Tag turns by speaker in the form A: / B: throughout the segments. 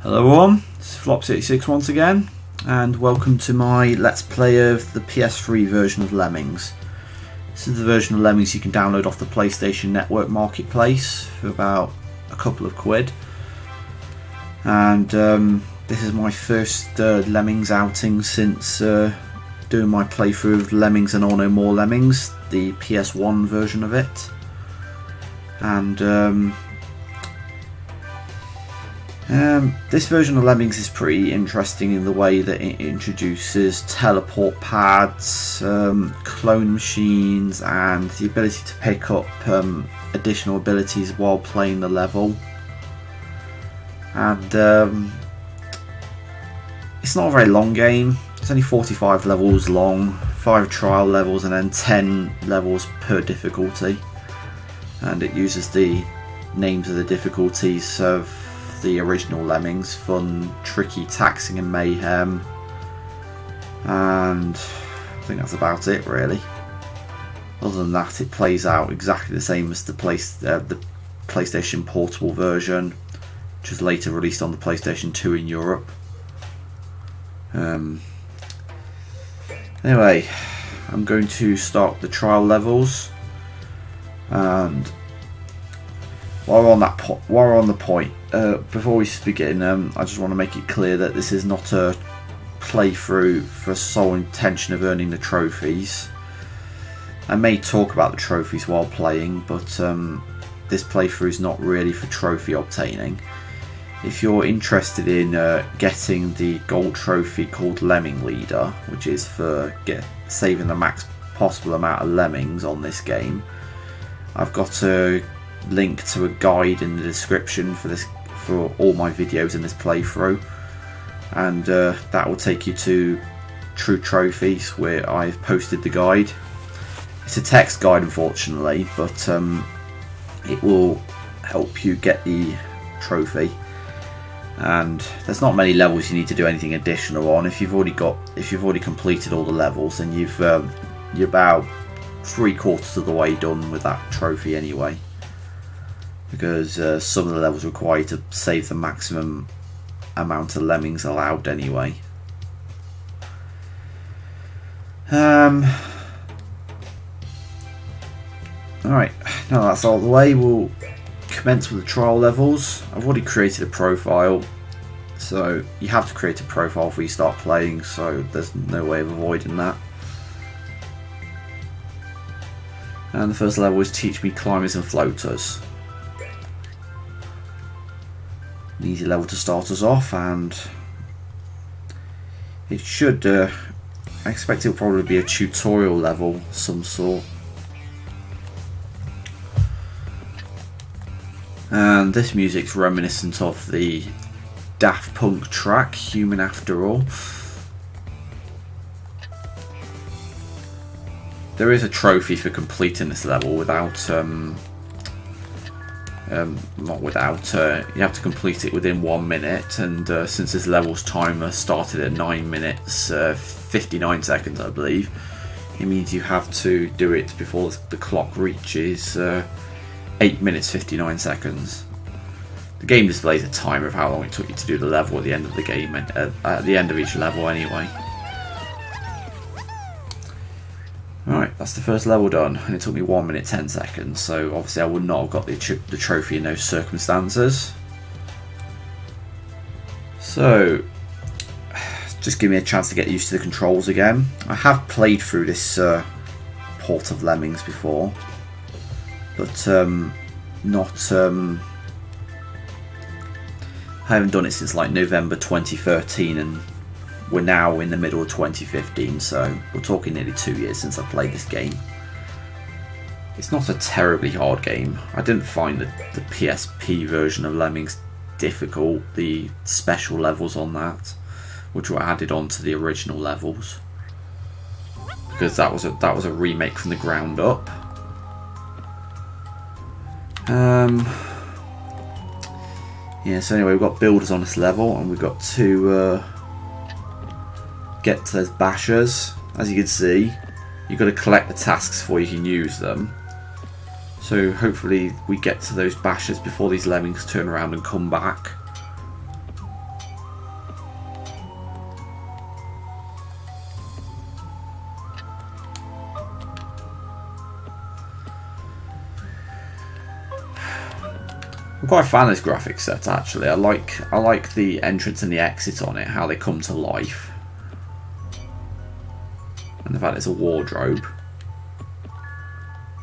A: Hello everyone, it's Flop66 once again, and welcome to my Let's Play of the PS3 version of Lemmings. This is the version of Lemmings you can download off the PlayStation Network Marketplace for about a couple of quid. And this is my first Lemmings outing since doing my playthrough of Lemmings and All No More Lemmings, the PS1 version of it. And this version of Lemmings is pretty interesting in the way that it introduces teleport pads, clone machines, and the ability to pick up additional abilities while playing the level. And it's not a very long game. It's only 45 levels long, 5 trial levels, and then 10 levels per difficulty. And it uses the names of the difficulties of the original Lemmings: fun, tricky, taxing, and mayhem. And I think that's about it, really. Other than that, it plays out exactly the same as the PlayStation Portable version, which was later released on the PlayStation 2 in Europe. Anyway, I'm going to start the trial levels, and while we're on the point, before we begin, I just want to make it clear that this is not a playthrough for sole intention of earning the trophies. I may talk about the trophies while playing, but this playthrough is not really for trophy obtaining. If you're interested in getting the gold trophy called Lemming Leader, which is for saving the max possible amount of lemmings on this game, I've got a link to a guide in the description for all my videos in this playthrough, and that will take you to Truetrophies, where I've posted the guide. It's a text guide, unfortunately, but it will help you get the trophy. And there's not many levels you need to do anything additional on. If you've already completed all the levels, then you're about 3/4 of the way done with that trophy anyway, because some of the levels require you to save the maximum amount of lemmings allowed anyway. Alright, now that's all the way, we'll commence with the trial levels. I've already created a profile, so you have to create a profile before you start playing, so there's no way of avoiding that. And the first level is Teach Me Climbers and Floaters. An easy level to start us off, and it should, I expect it will probably be a tutorial level of some sort. And this music's reminiscent of the Daft Punk track, Human After All. There is a trophy for completing this level without, you have to complete it within 1 minute, and since this level's timer started at 9 minutes 59 seconds, I believe, it means you have to do it before the clock reaches 8 minutes 59 seconds. The game displays a timer of how long it took you to do the level at the end of the game, at the end of each level anyway. Alright, that's the first level done, and it took me 1 minute 10 seconds, so obviously I would not have got the trophy in those circumstances. So, just give me a chance to get used to the controls again. I have played through this port of Lemmings before, but I haven't done it since like November 2013, and we're now in the middle of 2015, so we're talking nearly 2 years since I played this game. It's not a terribly hard game. I didn't find the PSP version of Lemmings difficult, the special levels on that, which were added on to the original levels, because that was a remake from the ground up. Yeah, so anyway, we've got builders on this level, and we've got to get to those bashers. As you can see, you've got to collect the tasks before you can use them. So hopefully we get to those bashers before these lemmings turn around and come back. I'm quite a fan of this graphics set actually. I like the entrance and the exit on it, how they come to life. And the fact it's a wardrobe.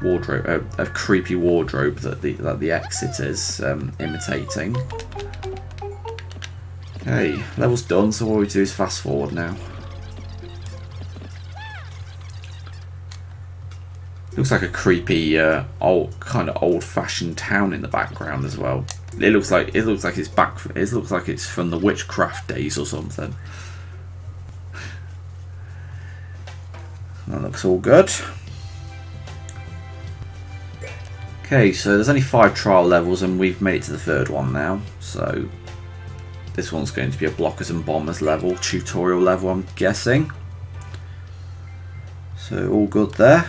A: A creepy wardrobe that the exit is imitating. Okay, level's done, so all we do is fast forward now. Looks like a creepy, kind of old-fashioned town in the background as well. It looks like it's back. It looks like it's from the witchcraft days or something. That looks all good. Okay, so there's only 5 trial levels, and we've made it to the 3rd one now. So this one's going to be a blockers and bombers level, tutorial level, I'm guessing. So all good there.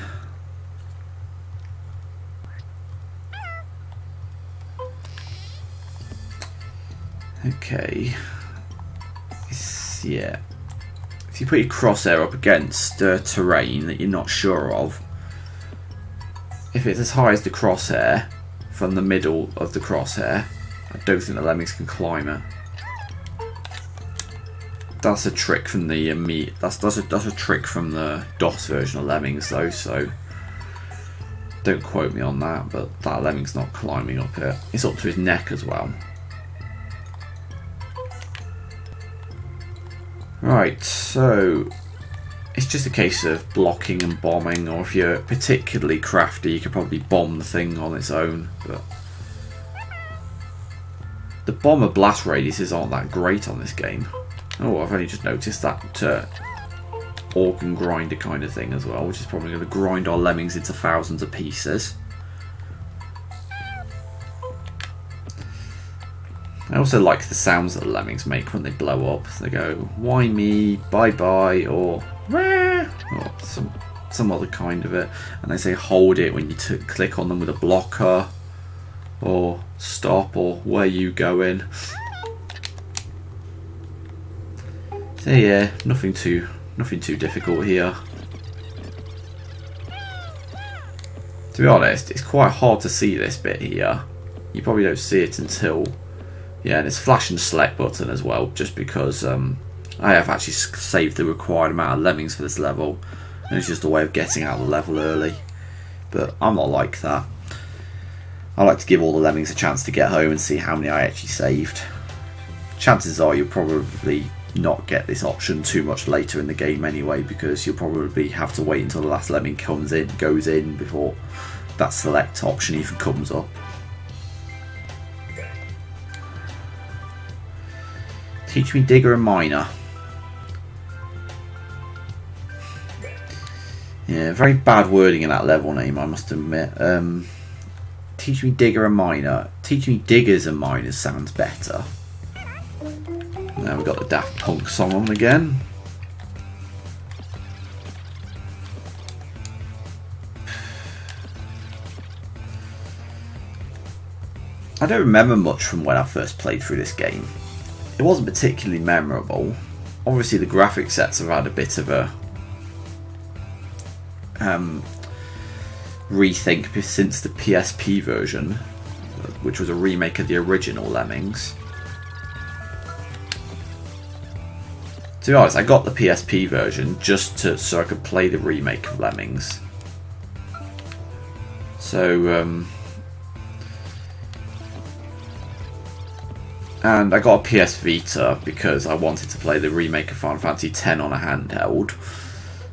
A: Okay, yeah, if you put your crosshair up against terrain that you're not sure of, if it's as high as the crosshair from the middle of the crosshair, I don't think the Lemmings can climb it. That's a trick from the that's a trick from the DOS version of Lemmings though, so don't quote me on that, but that Lemming's not climbing up it. It's up to his neck as well. Right, so it's just a case of blocking and bombing, or if you're particularly crafty you could probably bomb the thing on its own, but the bomber blast radiuses aren't that great on this game. Oh, I've only just noticed that organ grinder kind of thing as well, which is probably going to grind our Lemmings into thousands of pieces. I also like the sounds that the Lemmings make when they blow up. They go, why me, bye bye, or wah, or some other kind of it. And they say hold it when you click on them with a blocker, or stop, or where you going. So yeah, nothing too difficult here. To be honest, it's quite hard to see this bit here. You probably don't see it until... Yeah, and it's flash and select button as well, just because I have actually saved the required amount of Lemmings for this level, and it's just a way of getting out of the level early. But I'm not like that. I like to give all the Lemmings a chance to get home and see how many I actually saved. Chances are you'll probably not get this option too much later in the game anyway, because you'll probably have to wait until the last Lemming goes in before that select option even comes up. Teach me digger and miner. Yeah, very bad wording in that level name, I must admit. Teach me digger and miner. Teach me diggers and miners sounds better. Now we've got the Daft Punk song on again. I don't remember much from when I first played through this game. It wasn't particularly memorable. Obviously the graphic sets have had a bit of a rethink since the PSP version, which was a remake of the original Lemmings. To be honest, I got the PSP version just so I could play the remake of Lemmings. So and I got a PS Vita because I wanted to play the remake of Final Fantasy X on a handheld.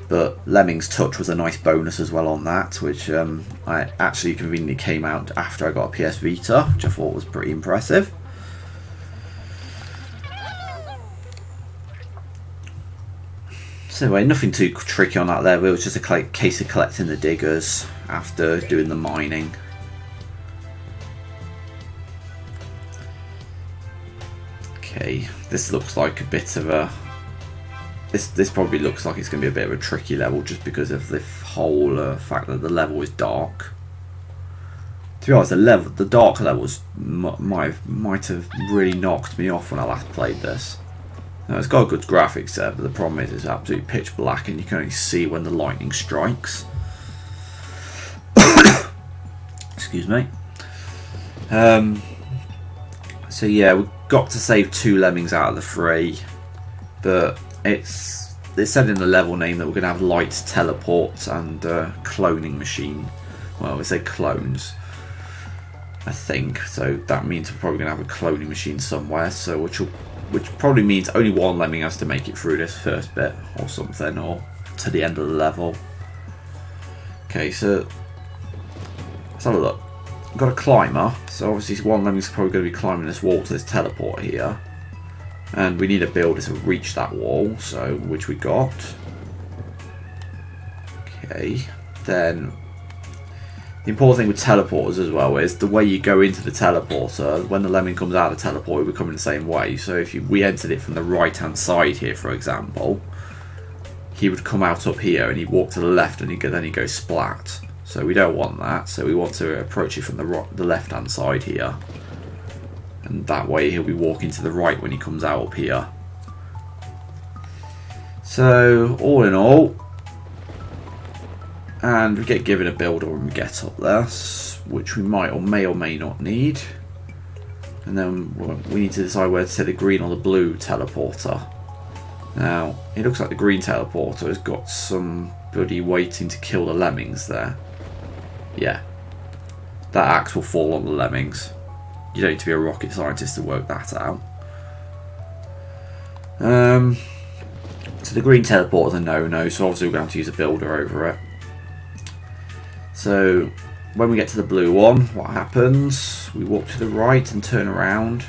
A: But Lemmings Touch was a nice bonus as well on that, which I actually conveniently came out after I got a PS Vita, which I thought was pretty impressive. So anyway, nothing too tricky on that level. It was just a case of collecting the diggers after doing the mining. Okay, this looks like a bit of a... This probably looks like it's going to be a bit of a tricky level just because of the whole fact that the level is dark. To be honest, the dark levels might have really knocked me off when I last played this. Now, it's got a good graphics there, but the problem is it's absolutely pitch black and you can only see when the lightning strikes. Excuse me. So yeah, we've got to save 2 lemmings out of the 3, but it said in the level name that we're going to have light teleports and cloning machine. Well, we say clones, I think. So that means we're probably going to have a cloning machine somewhere. So which probably means only 1 lemming has to make it through this first bit or something, or to the end of the level. Okay, so let's have a look. We've got a climber, so obviously 1 lemming's probably going to be climbing this wall to this teleport here. And we need a builder to reach that wall, so which we got. Okay, then the important thing with teleporters as well is the way you go into the teleporter. When the lemming comes out of the teleporter, it will come in the same way. So if we entered it from the right hand side here, for example, he would come out up here and he'd walk to the left and then he'd go splat. So we don't want that, so we want to approach it from the left hand side here. And that way he'll be walking to the right when he comes out up here. So all in all, and we get given a builder when we get up there, which we might or may not need. And then we need to decide whether to set the green or the blue teleporter. Now, it looks like the green teleporter has got somebody waiting to kill the lemmings there. Yeah, that axe will fall on the lemmings. You don't need to be a rocket scientist to work that out. So the green teleporter's a no-no, so obviously we're going to have to use a builder over it. So when we get to the blue one, what happens? We walk to the right and turn around.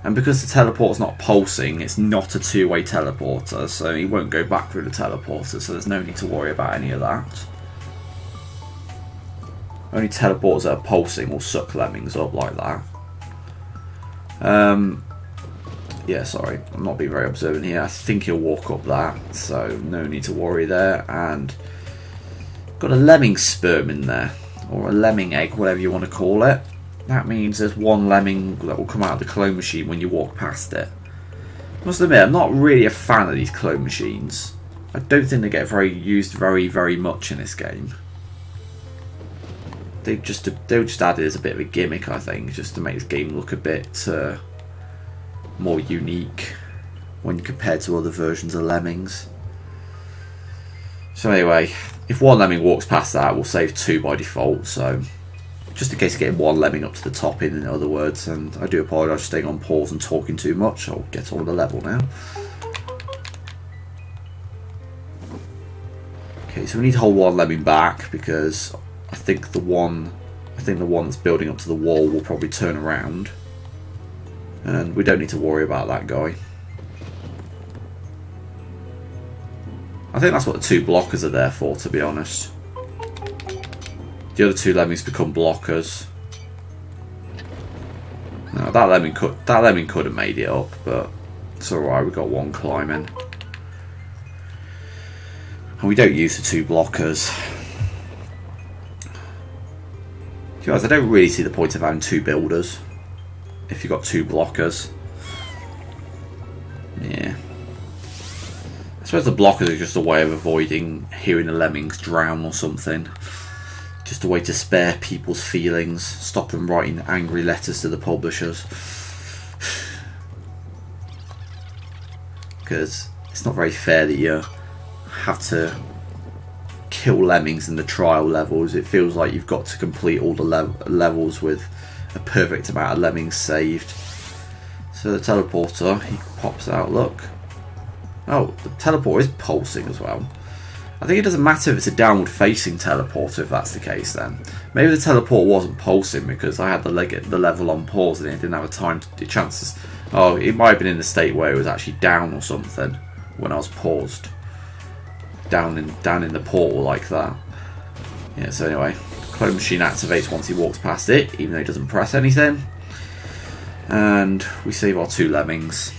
A: And because the teleporter's not pulsing, it's not a 2-way teleporter, so he won't go back through the teleporter, so there's no need to worry about any of that. Only teleporters that are pulsing will suck lemmings up like that. Yeah, sorry, I'm not being very observant here. I think he'll walk up that, so no need to worry there. And got a lemming sperm in there, or a lemming egg, whatever you want to call it. That means there's 1 lemming that will come out of the clone machine when you walk past it. I must admit, I'm not really a fan of these clone machines. I don't think they get used very much in this game. They were just added as a bit of a gimmick, I think, just to make this game look a bit more unique when compared to other versions of Lemmings. So anyway, if 1 lemming walks past that, we'll save 2 by default. So just in case of getting 1 lemming up to the top in other words, and I do apologise for staying on pause and talking too much. I'll get on with the level now. Okay, so we need to hold 1 lemming back because I think the one that's building up to the wall will probably turn around, and we don't need to worry about that guy. I think that's what the 2 blockers are there for, to be honest. The other 2 lemmings become blockers. No, that lemming could have made it up, but it's alright, we got 1 climbing. And we don't use the 2 blockers. Guys, I don't really see the point of having 2 builders if you've got 2 blockers. Yeah. I suppose the blockers are just a way of avoiding hearing the lemmings drown or something. Just a way to spare people's feelings, stop them writing angry letters to the publishers. Because it's not very fair that you have to kill lemmings in the trial levels. It feels like you've got to complete all the levels with a perfect amount of lemmings saved. So the teleporter, he pops out, look. Oh, the teleporter is pulsing as well. I think it doesn't matter if it's a downward facing teleporter if that's the case then. Maybe the teleporter wasn't pulsing because I had the level on pause and it didn't have a chances. Oh, it might have been in the state where it was actually down or something when I was paused. Down in the portal like that. Yeah, so anyway, clone machine activates once he walks past it, even though he doesn't press anything. And we save our 2 lemmings.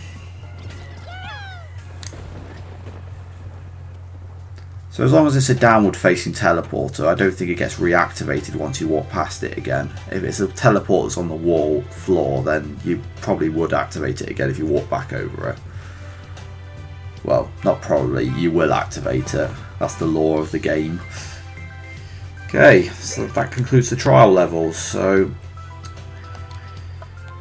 A: So as long as it's a downward facing teleporter, I don't think it gets reactivated once you walk past it again. If it's a teleporter that's on the floor, then you probably would activate it again if you walk back over it. Well, not probably, you will activate it. That's the law of the game. Okay, so that concludes the trial levels. So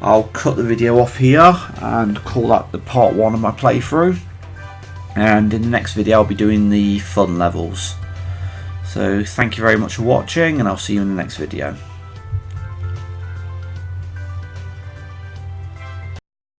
A: I'll cut the video off here and call that the part 1 of my playthrough, and in the next video I'll be doing the fun levels. So thank you very much for watching, and I'll see you in the next video.